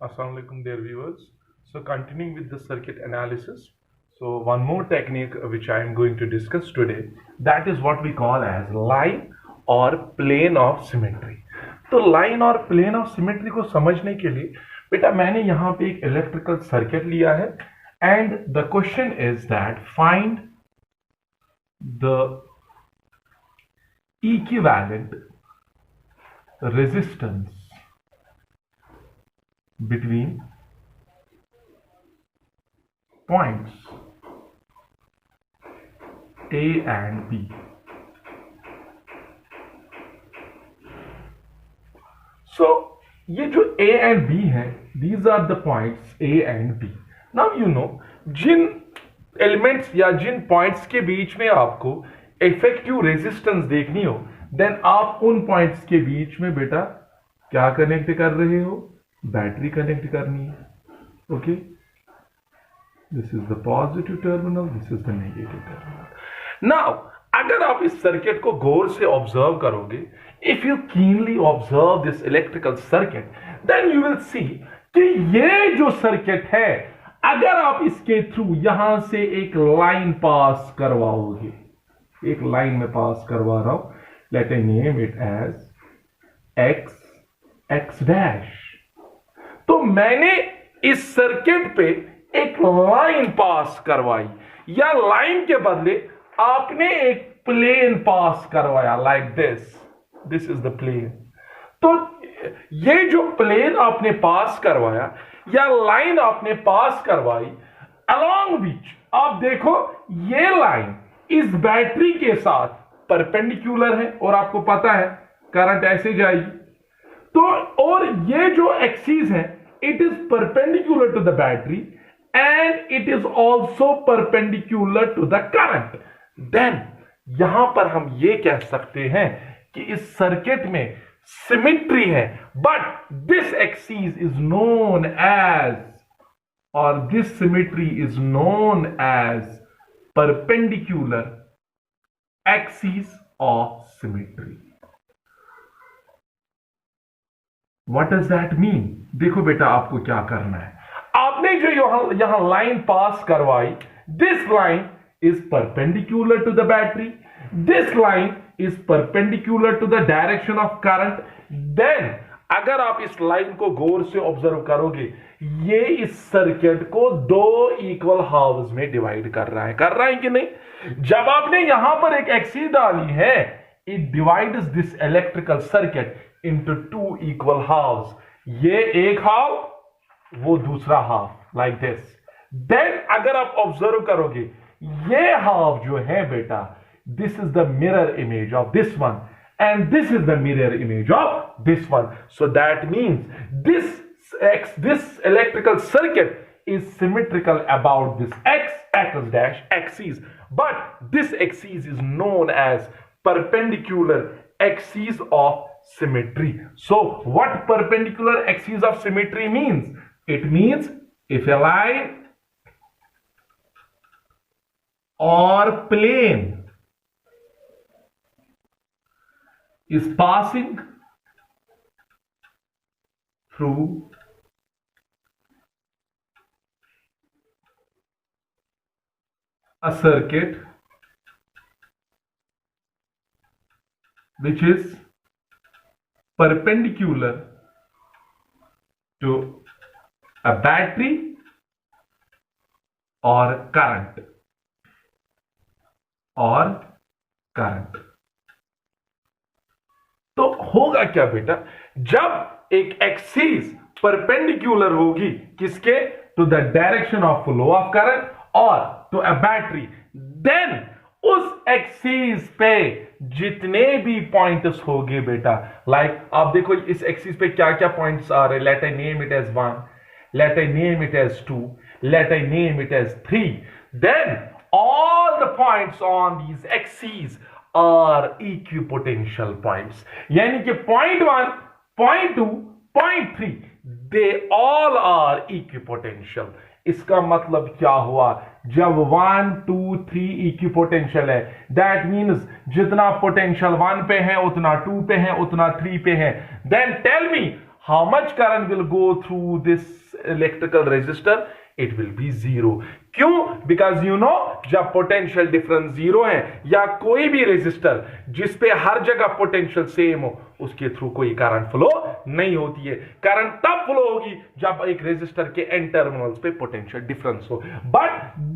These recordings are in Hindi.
Assalamu alaikum dear viewers. So continuing with the circuit analysis. So one more technique which I am going to discuss today, that is what we call as line or plane of symmetry. तो लाइन और प्लेन ऑफ सिमेट्री को समझने के लिए बेटा मैंने यहाँ पे एक इलेक्ट्रिकल सर्किट लिया है and the question is that find the equivalent resistance between points A and B. So ये जो A and B है, these are the points A and B. Now you know जिन एलिमेंट्स या जिन पॉइंट्स के बीच में आपको इफेक्टिव रेजिस्टेंस देखनी हो, देन आप उन पॉइंट्स के बीच में बेटा क्या कनेक्ट कर रहे हो? बैटरी कनेक्ट करनी है. Okay, this is the positive terminal, this is the negative terminal. Now अगर आप इस सर्किट को गौर से ऑब्जर्व करोगे, if you keenly observe this electrical circuit, then you will see कि ये जो सर्किट है, अगर आप इसके थ्रू यहां से एक लाइन पास करवाओगे, एक लाइन में पास करवा रहा हूं, let I name it as X dash. तो मैंने इस सर्किट पे एक लाइन पास करवाई, या लाइन के बदले आपने एक प्लेन पास करवाया, like this is the plane. तो ये जो प्लेन आपने पास करवाया या लाइन आपने पास करवाई, अलोंग विच आप देखो ये लाइन इस बैटरी के साथ परपेंडिकुलर है और आपको पता है करंट ऐसे जाएगी. तो और ये जो एक्सिस है, it is perpendicular to the battery and it is also perpendicular to the current. Then यहां पर हम ये कह सकते हैं कि इस सर्किट में सिमेट्री है, but this axis is known as, और this symmetry is known as perpendicular axis of symmetry. What does that mean? देखो बेटा आपको क्या करना है. आपने जो यहां लाइन पास करवाई, this line is perpendicular to the battery, this line is perpendicular to the direction of current. Then अगर आप इस लाइन को गौर से ऑब्जर्व करोगे, ये इस सर्किट को दो इक्वल हाफ्स में डिवाइड कर रहा है कि नहीं? जब आपने यहां पर एक एक्सिस डाली है, it divides this electrical circuit into two equal halves. ये एक हाफ, वो दूसरा हाफ, like this. Then अगर आप ऑब्जर्व करोगे, ये हाफ जो है बेटा, this is the mirror image of this one and this is the mirror image of this one. So that means this electrical circuit is symmetrical about this x dash axis, but this axis is known as perpendicular axis of symmetry. So what perpendicular axis of symmetry means? It means if a line or plane is passing through a circuit which is perpendicular to a battery or current तो होगा क्या बेटा, जब एक एक्सिस परपेंडिकुलर होगी किसके? To the direction of flow of current और टू अ बैटरी, देन उस एक्सिस पे जितने भी पॉइंट्स होंगे बेटा, लाइक आप देखो इस एक्सिस पे क्या क्या पॉइंट्स आ रहे हैं. Let I name it as 1, let I name it as 2, let I name it as 3. Then all the points on these axes are equipotential points. यानी कि point 1, point 2, point 3, they all are equipotential. इसका मतलब क्या हुआ? जब 1, 2, 3 इक्विपोटेंशियल है, दैट मीन्स जितना पोटेंशियल 1 पे है उतना 2 पे है उतना 3 पे है. Then tell me how much current will go through this electrical resistor? It will be zero. क्यों? Because you know, जब पोटेंशियल डिफरेंस जीरो है या कोई भी रेजिस्टर जिस पे हर जगह पोटेंशियल सेम हो, उसके थ्रू कोई करंट फ्लो नहीं होती है. करंट तब फ्लो होगी जब एक रेजिस्टर के एन टर्मिनल्स पे पोटेंशियल डिफरेंस हो. But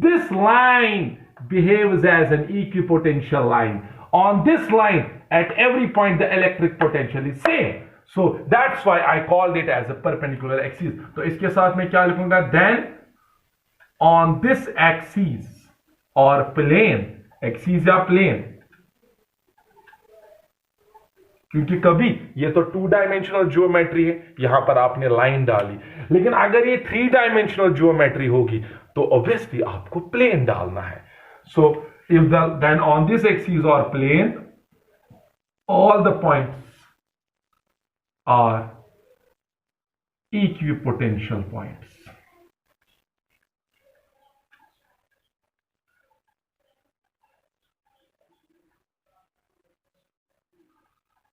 this line behaves as an equipotential line. On this line, at every point the electric potential is same. So that's why I called it as a perpendicular axis. तो इसके साथ मैं क्या लिखूंगा? Then on this axis or plane, axis या plane, क्योंकि कभी ये तो 2 डायमेंशनल ज्योमेट्री है, यहां पर आपने लाइन डाली, लेकिन अगर ये 3 डायमेंशनल ज्योमेट्री होगी तो ऑब्वियसली आपको प्लेन डालना है. So if then on this axis or plane, all the points are equipotential points.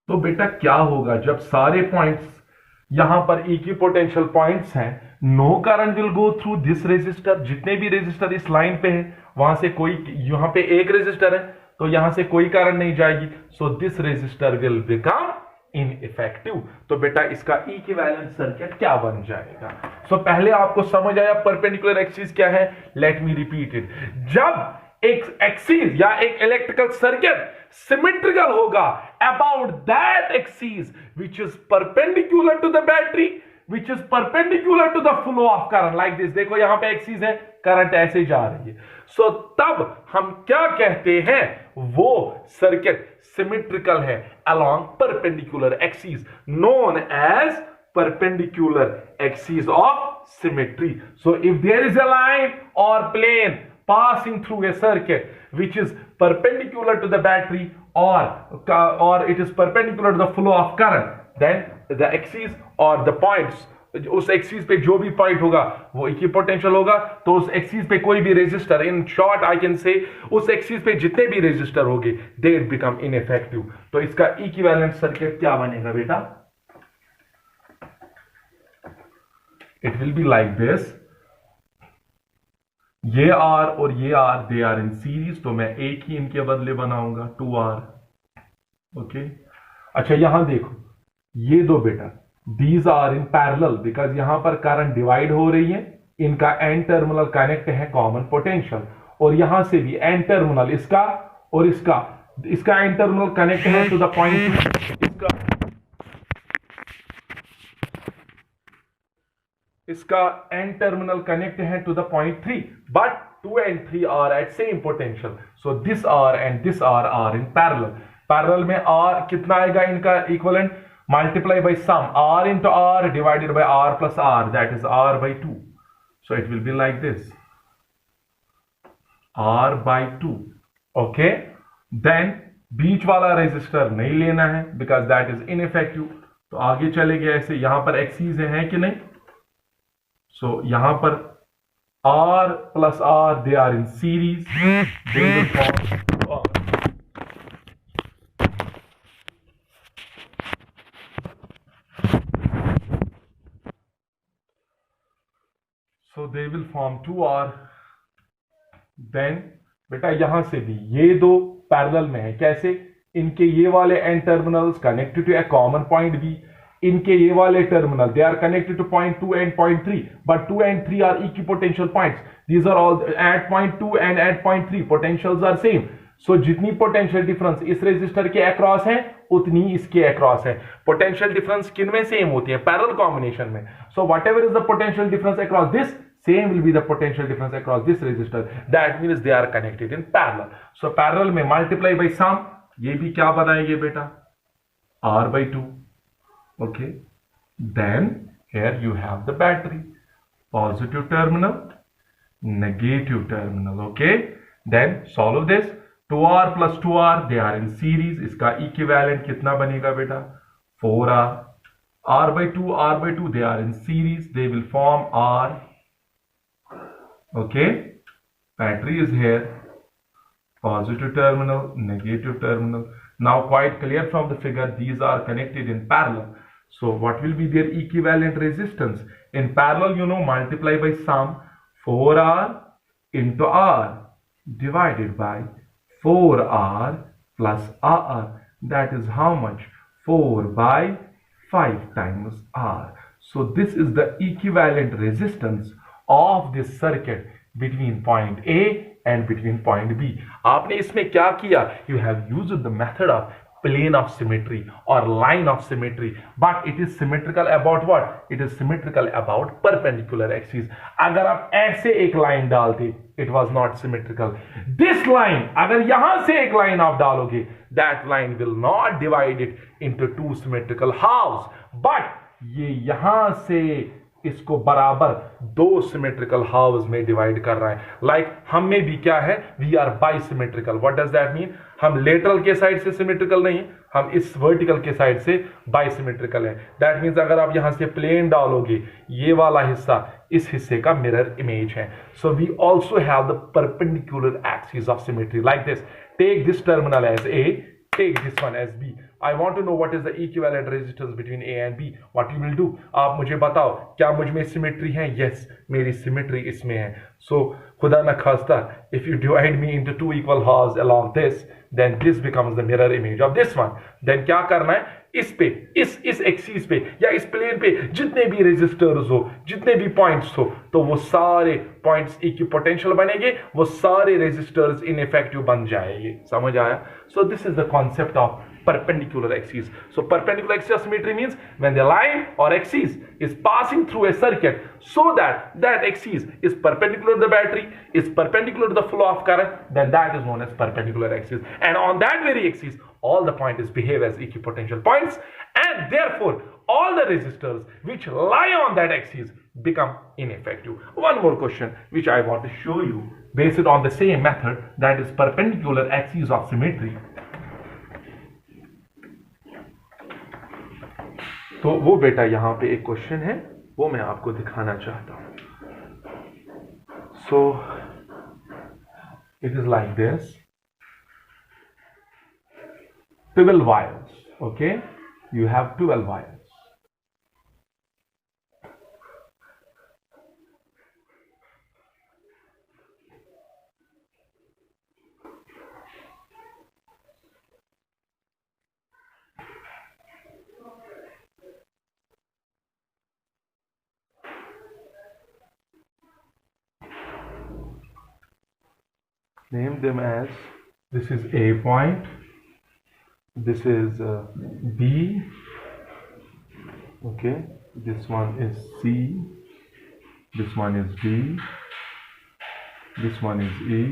तो बेटा क्या होगा जब सारे पॉइंट्स यहां पर इक्विपोटेंशियल पॉइंट्स हैं? No current will go through this resistor. जितने भी रेजिस्टर इस लाइन पे हैं वहां से कोई, यहां पे एक रेजिस्टर है तो यहां से कोई करंट नहीं जाएगी. So this resistor will become ineffective. तो बेटा इसका इक्विवेलेंट सर्किट क्या बन जाएगा? सो पहले आपको समझ आया परपेंडिकुलर एक्सिस क्या है? Let me repeat it. जब एक एक्सिस या एक इलेक्ट्रिकल सर्किट सिमेट्रिकल होगा about that axis which is perpendicular to the battery, which is perpendicular to the flow of current like this. देखो यहां पे एक्सिस है, करंट ऐसे जा रही है. सो तब हम क्या कहते हैं? वो सर्किट सिमेट्रिकल है along perpendicular axis known as perpendicular axis of symmetry. So if there is a line or plane passing through a circuit which is perpendicular to the battery or it is perpendicular to the flow of current, then the axis or the points, उस एक्सिस पे जो भी पॉइंट होगा वो इक्विपोटेंशियल होगा. तो उस एक्सिस पे कोई भी resistor, in short I can say उस एक्सिस पे जितने भी रेजिस्टर होंगे दे बिकम इनइफेक्टिव. तो इसका इक्विवेलेंट सर्किट क्या बनेगा बेटा? It will be like this. ये आर और ये R they are in series, तो मैं एक ही इनके बदले बनाऊंगा 2R. ओके. अच्छा यहां देखो ये दो बेटा, these are in parallel because यहां पर करंट डिवाइड हो रही है. इनका एन टर्मिनल कनेक्ट है कॉमन पोटेंशियल, और यहां से भी एन टर्मिनल इसका और इसका एन टर्मिनल कनेक्ट है टू द पॉइंट, इसका एन टर्मिनल कनेक्ट है to the point 3, but 2 and 3 are at same potential. So this R and this R in parallel. Parallel में आर कितना आएगा इनका equivalent? Multiply by sum r into r divided by r plus r, that is r by 2. So it will be like this, r by 2. Okay, then बीच वाला रेजिस्टर नहीं लेना है because that is ineffective. तो आगे चलेंगे ऐसे. यहां पर एक्सिस है कि नहीं? So यहां पर r plus r they are in series, they will form r. So they will form 2R. Then बेटा यहां से भी ये दो पैरेलल में है. कैसे? इनके ये वाले n terminals connected to a common point B. इनके ये वाले terminal they are connected to point 2 and point 3, but 2 and 3 are equipotential points. These are all at point 2 and at point 3 potentials are same. So जितनी पोटेंशियल डिफरेंस इस रेजिस्टर के अक्रॉस है उतनी इसके अक्रॉस है. पोटेंशियल डिफरेंस किन में सेम होती है? पैरेलल कॉम्बिनेशन में. So what ever is the potential difference across this, same will be the potential difference across this resistor. That means they are connected in parallel. So parallel में multiply by sum, ये भी क्या बनाएंगे बेटा? R by 2. Okay. Then here you have the battery. Positive terminal, negative terminal. Okay. Then solve this. 2R plus 2R they are in series. इसका equivalent कितना बनेगा बेटा? 4R. R by 2 they are in series. They will form R. Okay, battery is here, positive terminal, negative terminal. Now quite clear from the figure, these are connected in parallel. So what will be their equivalent resistance? In parallel, you know, multiply by sum 4R into R divided by 4R plus R. That is how much? 4 by 5 times R. So this is the equivalent resistance of this circuit between point A and between point B. आपने इसमें क्या किया? You have used the method of plane of symmetry or line of symmetry, but it is symmetrical about what? It is symmetrical about perpendicular axis. अगर आप ऐसे एक लाइन डालते, it was not symmetrical. This line, अगर यहां से एक लाइन आप डालोगे, that line will not divide it into two symmetrical halves, but ये यहां से इसको बराबर दो सिमेट्रिकल हाउस में डिवाइड कर रहा है. लाइक हम में भी क्या है? We are bisymmetrical. What does that mean? हम लेटरल के साइड से सिमेट्रिकल नहीं, हम इस वर्टिकल के साइड से बाइसिमेट्रिकल है. दैट मीन्स अगर आप यहां से प्लेन डालोगे, ये वाला हिस्सा इस हिस्से का मिरर इमेज है. So we also have the perpendicular axis of symmetry like this. Take this terminal as A, take this one as B. I want to know what is the equivalent resistance between A and B. What you will do? आप मुझे बताओ, क्या मुझ में सिमेट्री है? Yes, मेरी सिमेट्री इसमें है. So खुदा न खास्ता, if you divide me into two equal halves along this, then this becomes the mirror image of this one. Then क्या करना है? इस पे, इस एक्सिस पे या इस प्लेन पे जितने भी रेजिस्टर्स हो, जितने भी पॉइंट्स हो, तो वो सारे पॉइंट्स इक्विपोटेंशियल बनेंगे, वो सारे रेजिस्टर्स इनइफेक्टिव बन जाएंगे. समझ आया? So this is the concept of perpendicular axis. So perpendicular axis of symmetry means when the line or axis is passing through a circuit so that that axis is perpendicular to the battery, is perpendicular to the flow of current, then that is known as perpendicular axis. And on that very axis, all the points behave as equipotential points, and therefore all the resistors which lie on that axis become ineffective. One more question which I want to show you based on the same method, that is perpendicular axis of symmetry. तो वो बेटा यहां पे एक क्वेश्चन है, वो मैं आपको दिखाना चाहता हूं. So it is like this. 12 wires. Okay, you have 12 wires. Name them as, this is A point, this is B, okay, this one is C, this one is D, this one is E,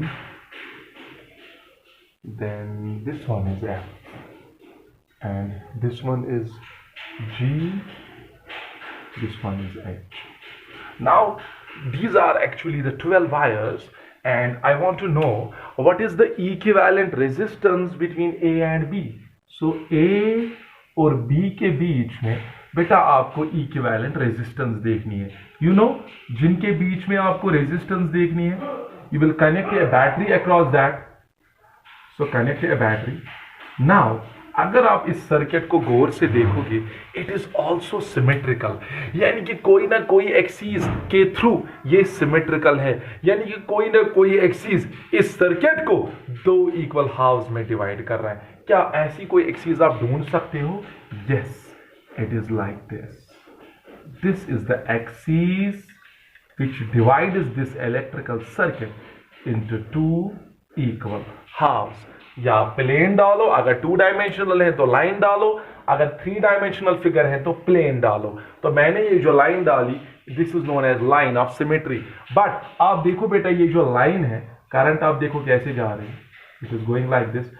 then this one is F, and this one is G, this one is H. Now these are actually the 12 wires, and I want to know what is the equivalent resistance between A and B. So A और B के बीच में बेटा आपको equivalent resistance देखनी है. You know, जिनके बीच में आपको resistance देखनी है, you will connect a battery across that. So connect a battery. Now अगर आप इस सर्किट को गौर से देखोगे, इट इज ऑल्सो सिमेट्रिकल. यानी कि कोई ना कोई एक्सिस के थ्रू ये सिमेट्रिकल है, यानी कि कोई ना कोई एक्सिस इस सर्किट को दो इक्वल हाफ्स में डिवाइड कर रहा है. क्या ऐसी कोई एक्सिस आप ढूंढ सकते हो? Yes, it is like this. This is the axis which divides this electrical circuit into two equal halves. या प्लेन डालो, अगर 2 डायमेंशनल है तो लाइन डालो, अगर 3 डायमेंशनल फिगर है तो प्लेन डालो. तो मैंने ये जो लाइन डाली, this is known as line of symmetry. But आप देखो बेटा, ये जो लाइन है, करंट आप देखो कैसे जा रही है. It is going like this.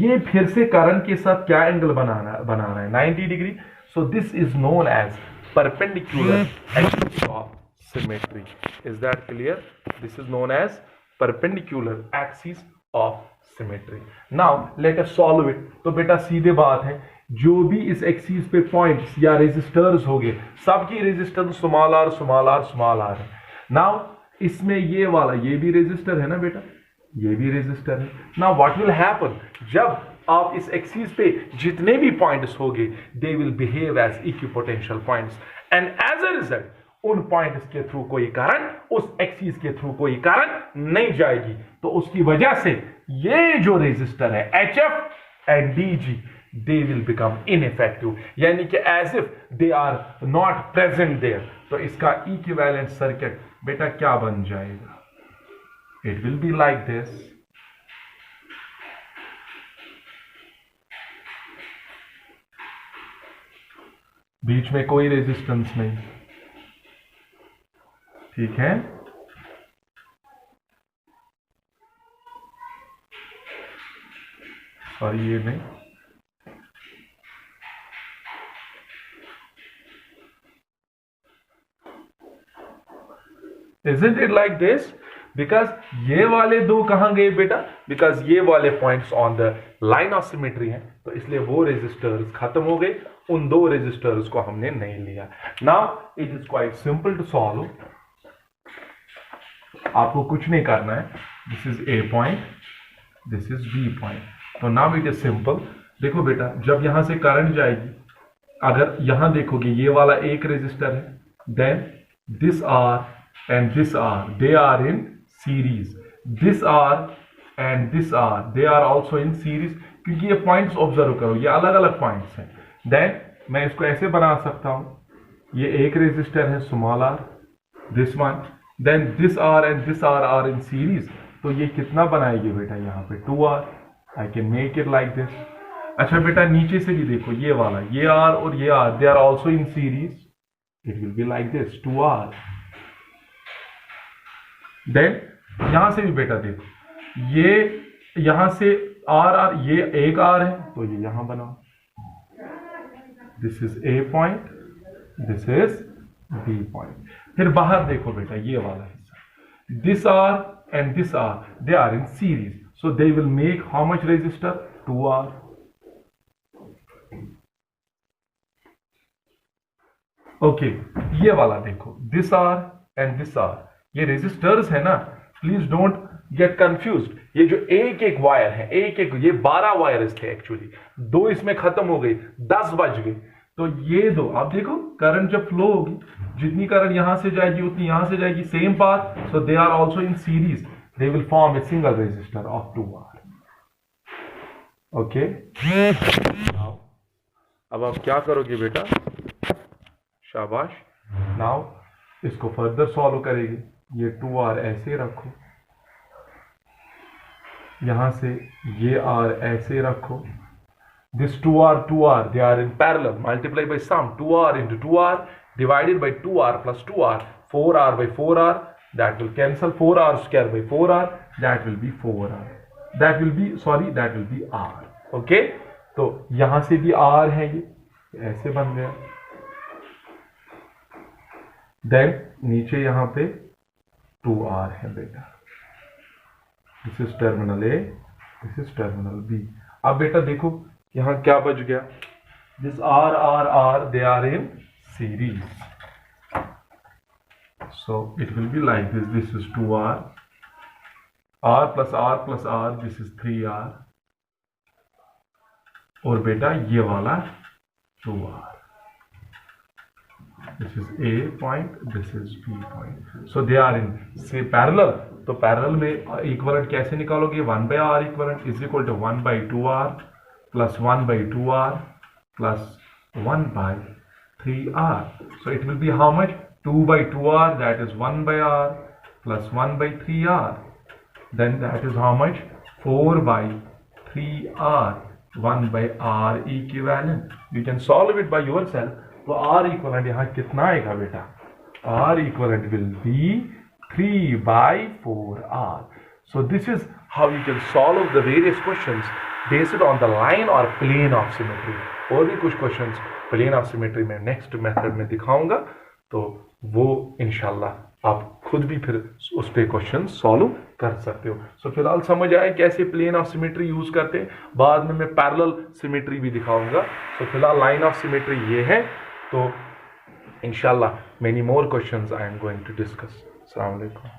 ये फिर से करंट के साथ क्या एंगल बना रहा है? 90 degree. So this is known as perpendicular axis of symmetry. Is that clear? This is known as perpendicular axis of symmetry. Now let us solve it. तो बेटा सीधे बात है, जो भी इस एक्सिस पे पॉइंट्स या रेजिस्टर्स होंगे, सबकी resistance small R small R small R है. नाउ इसमें ये वाला, ये भी रेजिस्टर है ना बेटा, ये भी रेजिस्टर है. नाउ व्हाट विल हैपन, जब आप इस एक्सिस पे जितने भी पॉइंट्स होंगे they will behave as equipotential points and as a result उन पॉइंट्स के थ्रू कोई करंट उस एक्सिस के थ्रू कोई करंट नहीं जाएगी। तो उसकी वजह से ये जो रेजिस्टर है HF and DG they will become ineffective, यानी कि as if they are not present there। तो इसका इक्विवेलेंट सर्किट बेटा क्या बन जाएगा? It will be like this। बीच में कोई रेजिस्टेंस नहीं, ठीक है। सॉरी ये नहीं, Isn't it like this? Because ये वाले दो कहां गए बेटा? Because ये वाले points on the line of symmetry हैं, तो इसलिए वो रेजिस्टर्स खत्म हो गए, उन दो रेजिस्टर्स को हमने नहीं लिया। Now it is quite simple to solve. आपको कुछ नहीं करना है, this is A point, this is B point. तो नाउ इट इज सिंपल। देखो बेटा, जब यहां से करंट जाएगी, अगर यहां देखोगे ये वाला एक रेजिस्टर है, then this R and this R, they are in series। this R and this R, they are also in series, क्योंकि ये पॉइंट्स ऑब्जर्व करो, ये अलग अलग पॉइंट्स हैं। देन मैं इसको ऐसे बना सकता हूं, ये एक रेजिस्टर है small r, this one, then this R and this R are in series। तो ये कितना बनाएगी बेटा? यहाँ पे 2R। I can make it like this. अच्छा बेटा, नीचे से भी देखो, ये वाला, ये R और ये R, they are also in series। it will be like this 2R। Then यहां से भी बेटा देखो, ये यहां से R, ये एक R है, तो ये यहां बनाओ, this is A point, this is B point. फिर बाहर देखो बेटा, ये वाला हिस्सा, this R and this R, they are in series, so they will make how much resistor? 2R। Okay, ये वाला देखो, this R and this R, ये रेजिस्टर्स है ना, प्लीज डोंट गेट कंफ्यूज्ड। ये जो एक एक वायर है, एक एक, ये 12 वायर्स थे एक्चुअली, दो इसमें खत्म हो गई, 10 बच गए। तो ये दो, आप देखो करंट जब फ्लो होगी, जितनी करंट यहां से जाएगी उतनी यहां से जाएगी, same path, so they are also in series, they will form a single resistor of 2R। Okay, अब आप क्या करोगे बेटा? शाबाश। नाउ इसको फर्दर सॉल्व करेंगे। ये 2R ऐसे रखो, यहां से ये R ऐसे रखो, this 2R they are in parallel, multiply by sum, 2R into 2R divided by 2R plus 2R, 4R by 4R, that will cancel, 4R square by 4R, that will be 4R, that will be R। Okay, तो यहां से भी R है, ये ऐसे बन गया। देन नीचे यहां पे 2R है बेटा, this is terminal A, this is terminal B। अब बेटा देखो यहां क्या बच गया, this R, they are in series, so it will be like this, this is 2R, R plus R, this is 3R, और बेटा ये वाला 2R, this is A point, this is B point, so they are in say parallel। तो पैरेलल में इक्विवेलेंट कैसे निकालोगे? 1 by R equivalent is equal to 1 by 2R plus 1 by 2R plus 1 by 3R, so it will be how much? 2 by 2R, that is 1 by R plus 1 by 3R, then that is how much? 4 by 3R, 1 by R equivalent। You can solve it by yourself। तो R equivalent यहाँ कितना आएगा बेटा? R equivalent will be 3 by 4R। So this is how you can solve the various questions based on the line or plane of symmetry। और भी कुछ questions plane of symmetry में next method में दिखाऊंगा, तो वो इंशाल्लाह आप खुद भी फिर उस पे क्वेश्चन सॉल्व कर सकते हो। सो फिलहाल समझ आए कैसे प्लेन ऑफ सिमेट्री यूज करते हैं, बाद में मैं पैरेलल सिमेट्री भी दिखाऊंगा। सो फिलहाल लाइन ऑफ सिमेट्री ये है, तो इंशाल्लाह many more questions I am going to discuss. अस्सलाम वालेकुम।